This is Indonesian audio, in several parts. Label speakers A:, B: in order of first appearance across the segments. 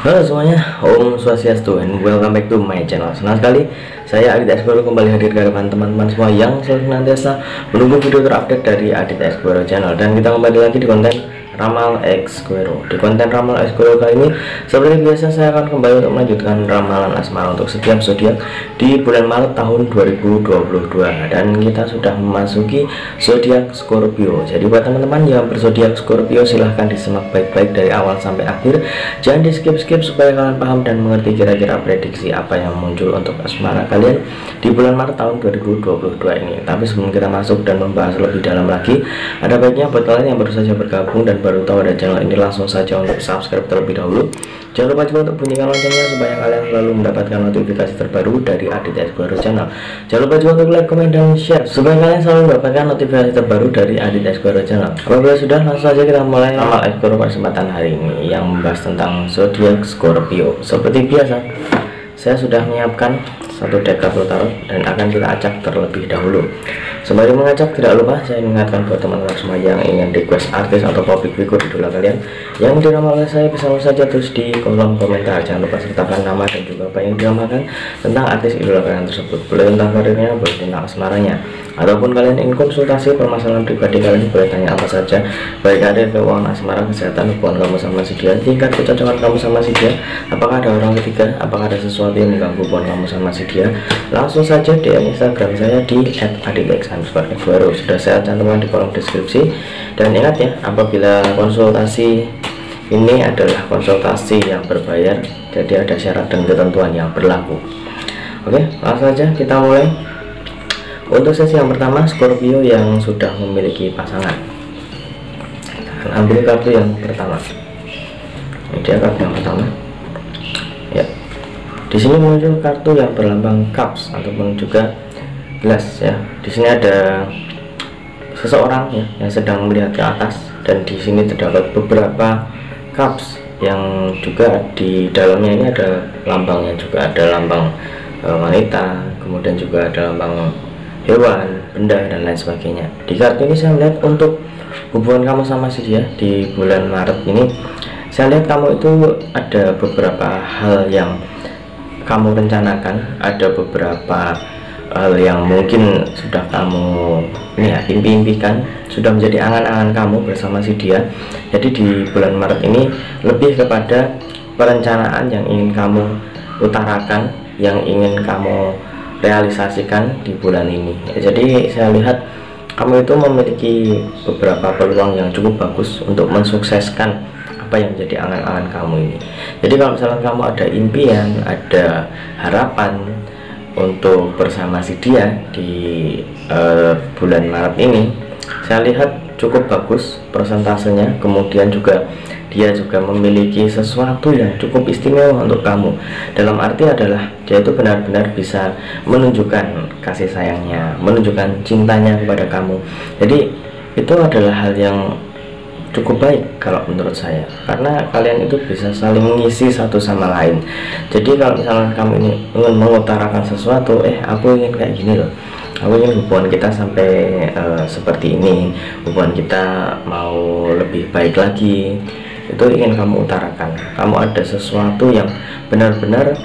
A: Halo semuanya, Om Swastiastu and welcome back to my channel. Senang sekali saya Adit Explorer kembali hadir ke hadapan teman-teman semua yang selalu senantiasa menunggu video terupdate dari Adit Explorer channel. Dan kita kembali lagi di konten Ramal Explorer. Di konten Ramal Explorer kali ini seperti biasa saya akan kembali untuk melanjutkan ramalan asmara untuk setiap zodiak di bulan Maret tahun 2022. Dan kita sudah memasuki zodiak Scorpio. Jadi buat teman-teman yang berzodiak Scorpio silahkan disimak baik-baik dari awal sampai akhir. Jangan di skip-skip supaya kalian paham dan mengerti kira-kira prediksi apa yang muncul untuk asmara kalian di bulan Maret tahun 2022 ini. Tapi sebelum kita masuk dan membahas lebih dalam lagi, ada baiknya buat kalian yang baru saja bergabung dan baru tahu ada channel ini, langsung saja untuk subscribe terlebih dahulu. Jangan lupa juga untuk bunyikan loncengnya supaya kalian selalu mendapatkan notifikasi terbaru dari Adit Explorer channel. Jangan lupa juga untuk like, comment, dan share supaya kalian selalu mendapatkan notifikasi terbaru dari Adit Explorer channel. Apabila sudah, langsung saja kita mulai Ramal Explorer kesempatan hari ini yang membahas tentang zodiak Scorpio. Seperti biasa, saya sudah menyiapkan satu deck kartu tarot dan akan kita acak terlebih dahulu. Sembari mengacak, tidak lupa saya ingatkan buat teman-teman semua yang ingin request artis atau public figure idola kalian yang diramal oleh saya, bisa saja tulis di kolom komentar. Jangan lupa sertakan nama dan juga apa yang diramakan tentang artis idola kalian tersebut. Boleh tentang karirnya, boleh tentang asmaranya, ataupun kalian ingin konsultasi permasalahan pribadi kalian, boleh tanya apa saja, baik karir, keuangan, asmara, kesehatan, hubungan kamu sama si dia, tingkat kecocokan kamu sama si dia, apakah ada orang ketiga, apakah ada sesuatu yang mengganggu hubungan kamu sama si dia. Langsung saja DM Instagram saya di @aditx_explorer, sudah saya cantumkan di kolom deskripsi. Dan ingat ya, apabila konsultasi ini adalah konsultasi yang berbayar, jadi ada syarat dan ketentuan yang berlaku. Oke, langsung saja kita mulai. Untuk sesi yang pertama, Scorpio yang sudah memiliki pasangan, kita akan ambil kartu yang pertama. Ini dia kartu yang pertama. Ya, di sini muncul kartu yang berlambang cups ataupun juga gelas ya. Di sini ada seseorang ya yang sedang melihat ke atas, dan di sini terdapat beberapa cups yang juga di dalamnya ini ada lambangnya, juga ada lambang wanita, kemudian juga ada lambang hewan, benda, dan lain sebagainya. Di kartu ini saya melihat untuk hubungan kamu sama si dia di bulan Maret ini, saya lihat kamu itu ada beberapa hal yang kamu rencanakan, ada beberapa hal yang mungkin sudah kamu impi-impikan, sudah menjadi angan-angan kamu bersama si dia. Jadi di bulan Maret ini lebih kepada perencanaan yang ingin kamu utarakan, yang ingin kamu realisasikan di bulan ini ya. Jadi saya lihat kamu itu memiliki beberapa peluang yang cukup bagus untuk mensukseskan apa yang menjadi angan-angan kamu ini. Jadi kalau misalnya kamu ada impian, ada harapan untuk bersama si dia di bulan Maret ini, saya lihat cukup bagus persentasenya. Kemudian juga dia juga memiliki sesuatu yang cukup istimewa untuk kamu, dalam arti adalah dia itu benar-benar bisa menunjukkan kasih sayangnya, menunjukkan cintanya kepada kamu. Jadi itu adalah hal yang cukup baik kalau menurut saya, karena kalian itu bisa saling mengisi satu sama lain. Jadi kalau misalnya kamu ini ingin mengutarakan sesuatu, aku ingin kayak gini loh, aku ingin hubungan kita sampai seperti ini, hubungan kita mau lebih baik lagi, itu ingin kamu utarakan. Kamu ada sesuatu yang benar-benar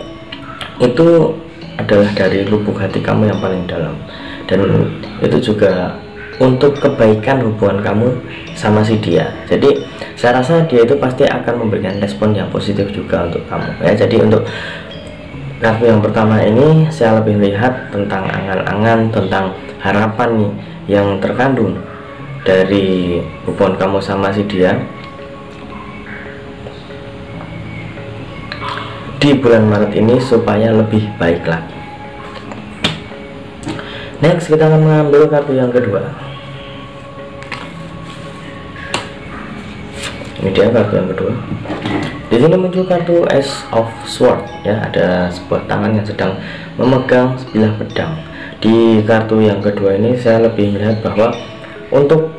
A: itu adalah dari lubuk hati kamu yang paling dalam, dan itu juga untuk kebaikan hubungan kamu sama si dia. Jadi saya rasa dia itu pasti akan memberikan respon yang positif juga untuk kamu ya. Jadi untuk kartu yang pertama ini saya lebih lihat tentang angan-angan, tentang harapan nih yang terkandung dari hubungan kamu sama si dia di bulan Maret ini supaya lebih baik lagi. Next, kita akan mengambil kartu yang kedua. Ini dia kartu yang kedua. Di sini muncul kartu Ace of Swords ya, ada sebuah tangan yang sedang memegang sebilah pedang. Di kartu yang kedua ini saya lebih melihat bahwa untuk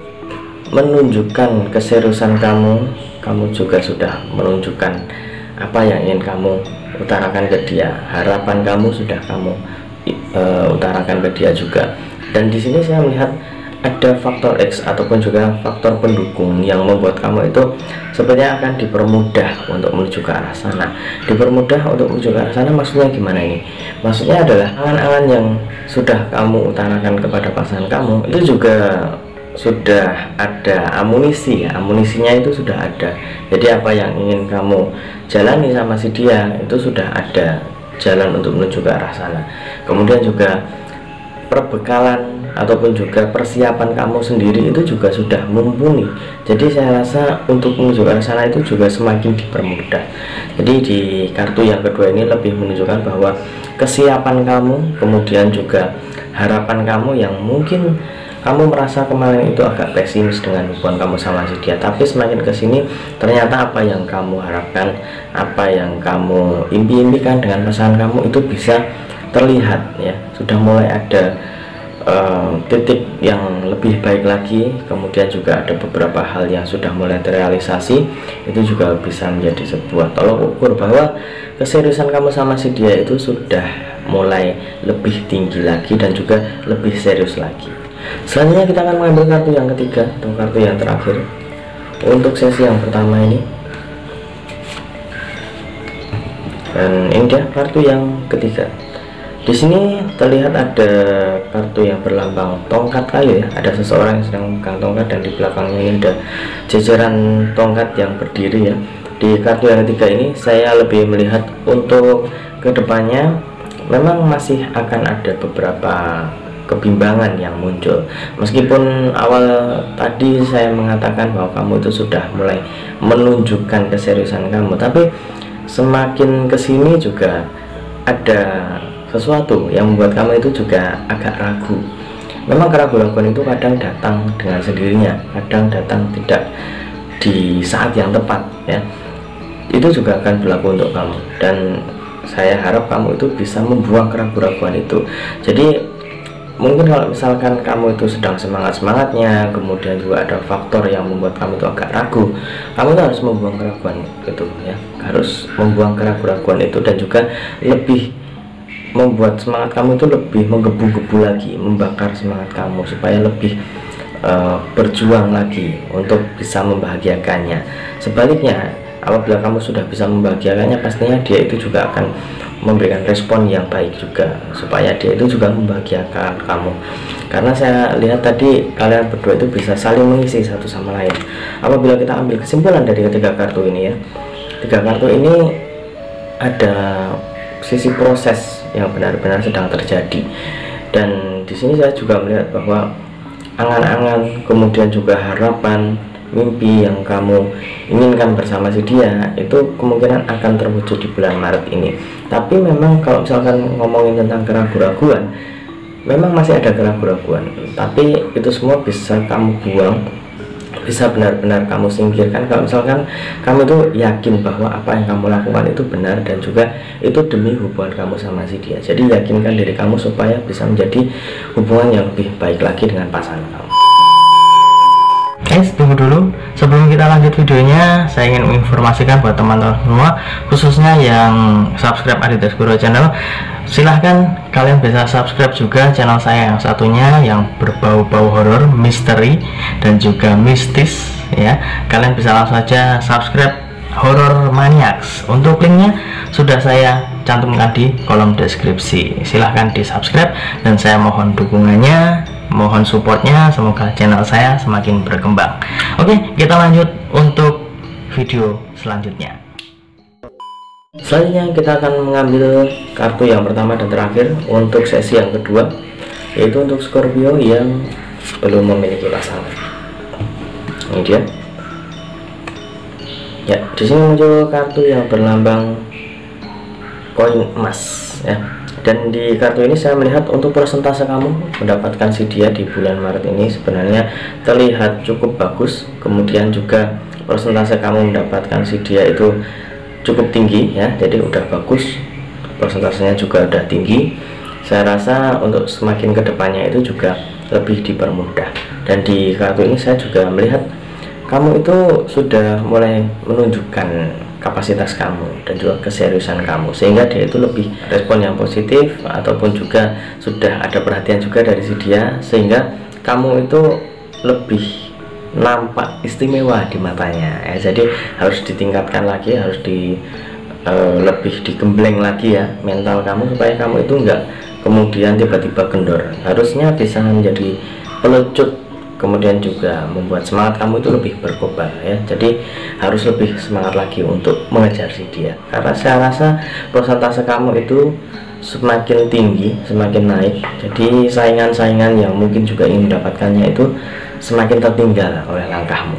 A: menunjukkan keseriusan kamu, kamu juga sudah menunjukkan apa yang ingin kamu utarakan ke dia. Harapan kamu sudah kamu utarakan ke dia juga. Dan di sini saya melihat ada faktor X ataupun juga faktor pendukung yang membuat kamu itu sepertinya akan dipermudah untuk menuju ke arah sana. Dipermudah untuk menuju ke arah sana maksudnya gimana ini? Maksudnya adalah angan-angan yang sudah kamu utarakan kepada pasangan kamu itu juga sudah ada amunisi ya, amunisinya itu sudah ada. Jadi apa yang ingin kamu jalani sama si dia itu sudah ada jalan untuk menuju ke arah sana. Kemudian juga perbekalan ataupun juga persiapan kamu sendiri itu juga sudah mumpuni. Jadi saya rasa untuk menuju ke sana itu juga semakin dipermudah. Jadi di kartu yang kedua ini lebih menunjukkan bahwa kesiapan kamu, kemudian juga harapan kamu yang mungkin kamu merasa kemarin itu agak pesimis dengan hubungan kamu sama si dia, tapi semakin kesini ternyata apa yang kamu harapkan, apa yang kamu impi-impikan dengan pasangan kamu itu bisa terlihat ya, sudah mulai ada titik yang lebih baik lagi. Kemudian juga ada beberapa hal yang sudah mulai terrealisasi, itu juga bisa menjadi sebuah tolok ukur bahwa keseriusan kamu sama si dia itu sudah mulai lebih tinggi lagi dan juga lebih serius lagi. Selanjutnya kita akan mengambil kartu yang ketiga atau kartu yang terakhir untuk sesi yang pertama ini, dan ini dia kartu yang ketiga. Di sini terlihat ada kartu yang berlambang tongkat kayu ya. Ada seseorang yang sedang memegang tongkat dan di belakangnya ini ada jajaran tongkat yang berdiri ya. Di kartu yang ketiga ini saya lebih melihat untuk kedepannya memang masih akan ada beberapa kebimbangan yang muncul. Meskipun awal tadi saya mengatakan bahwa kamu itu sudah mulai menunjukkan keseriusan kamu, tapi semakin kesini juga ada sesuatu yang membuat kamu itu juga agak ragu. Memang keraguan-keraguan itu kadang datang dengan sendirinya, kadang datang tidak di saat yang tepat ya. Itu juga akan berlaku untuk kamu, dan saya harap kamu itu bisa membuang keraguan-keraguan itu. Jadi mungkin kalau misalkan kamu itu sedang semangat-semangatnya, kemudian juga ada faktor yang membuat kamu itu agak ragu, kamu itu harus membuang keraguan itu ya, harus membuang keraguan-keraguan itu, dan juga lebih membuat semangat kamu itu lebih menggebu-gebu lagi, membakar semangat kamu supaya lebih berjuang lagi untuk bisa membahagiakannya. Sebaliknya, apabila kamu sudah bisa membahagiakannya, pastinya dia itu juga akan memberikan respon yang baik juga supaya dia itu juga membahagiakan kamu. Karena saya lihat tadi kalian berdua itu bisa saling mengisi satu sama lain. Apabila kita ambil kesimpulan dari ketiga kartu ini ya, tiga kartu ini ada sisi proses yang benar-benar sedang terjadi, dan di sini saya juga melihat bahwa angan-angan, kemudian juga harapan, mimpi yang kamu inginkan bersama si dia itu kemungkinan akan terwujud di bulan Maret ini. Tapi memang kalau misalkan ngomongin tentang keraguan-keraguan, memang masih ada keraguan-keraguan, tapi itu semua bisa kamu buang, bisa benar-benar kamu singkirkan kalau misalkan kamu itu yakin bahwa apa yang kamu lakukan itu benar dan juga itu demi hubungan kamu sama si dia. Jadi yakinkan diri kamu supaya bisa menjadi hubungan yang lebih baik lagi dengan pasangan kamu. Guys, tunggu dulu. Sebelum kita lanjut videonya, saya ingin menginformasikan buat teman-teman semua, khususnya yang subscribe Aditya Asgoro Channel, silahkan kalian bisa subscribe juga channel saya yang satunya yang berbau-bau horor, misteri, dan juga mistis ya. Kalian bisa langsung saja subscribe Horror Maniacs. Untuk linknya sudah saya cantumkan di kolom deskripsi. Silahkan di subscribe dan saya mohon dukungannya, mohon supportnya, semoga channel saya semakin berkembang. Oke, kita lanjut untuk video selanjutnya. Selanjutnya kita akan mengambil kartu yang pertama dan terakhir untuk sesi yang kedua, yaitu untuk Scorpio yang belum memiliki pasangan. Ini dia. Ya, di sini muncul kartu yang berlambang koin emas ya. Dan di kartu ini saya melihat untuk persentase kamu mendapatkan si dia di bulan Maret ini sebenarnya terlihat cukup bagus. Kemudian juga persentase kamu mendapatkan si dia itu cukup tinggi ya, jadi udah bagus, persentasenya juga udah tinggi. Saya rasa untuk semakin kedepannya itu juga lebih dipermudah. Dan di kartu ini saya juga melihat kamu itu sudah mulai menunjukkan kapasitas kamu dan juga keseriusan kamu, sehingga dia itu lebih respon yang positif, ataupun juga sudah ada perhatian juga dari si dia, sehingga kamu itu lebih nampak istimewa di matanya ya. Jadi harus ditingkatkan lagi, harus lebih digembleng lagi ya mental kamu, supaya kamu itu enggak kemudian tiba-tiba kendor. Harusnya bisa menjadi pelecut, kemudian juga membuat semangat kamu itu lebih berkobar ya. Jadi harus lebih semangat lagi untuk mengejar si dia, karena saya rasa persentase kamu itu semakin tinggi, semakin naik. Jadi saingan-saingan yang mungkin juga ingin mendapatkannya itu semakin tertinggal oleh langkahmu.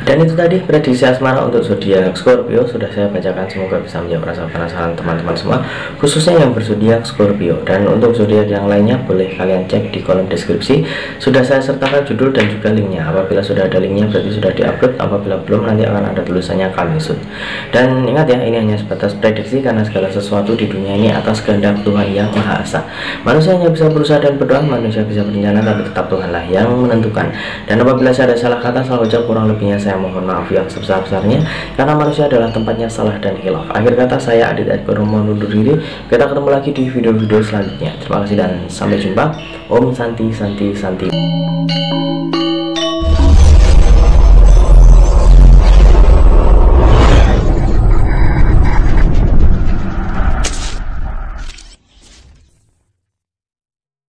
A: Dan itu tadi prediksi asmara untuk zodiak Scorpio sudah saya bacakan, semoga bisa menjawab rasa penasaran teman-teman semua, khususnya yang berzodiak Scorpio. Dan untuk zodiak yang lainnya boleh kalian cek di kolom deskripsi, sudah saya sertakan judul dan juga linknya. Apabila sudah ada linknya berarti sudah diupload, apabila belum nanti akan ada tulisannya coming soon. Dan ingat ya, ini hanya sebatas prediksi karena segala sesuatu di dunia ini atas kehendak Tuhan yang Maha Esa. Manusia hanya bisa berusaha dan berdoa, manusia bisa berencana, tapi tetap Tuhanlah yang menentukan. Dan apabila saya ada salah kata, salah ucap, kurang lebihnya saya mohon maaf yang sebesar-besarnya, karena manusia adalah tempatnya salah dan hilaf. Akhir kata, saya Adit Asgoro mohon undur diri. Kita ketemu lagi di video-video selanjutnya. Terima kasih dan sampai jumpa. Om Santi Santi Santi.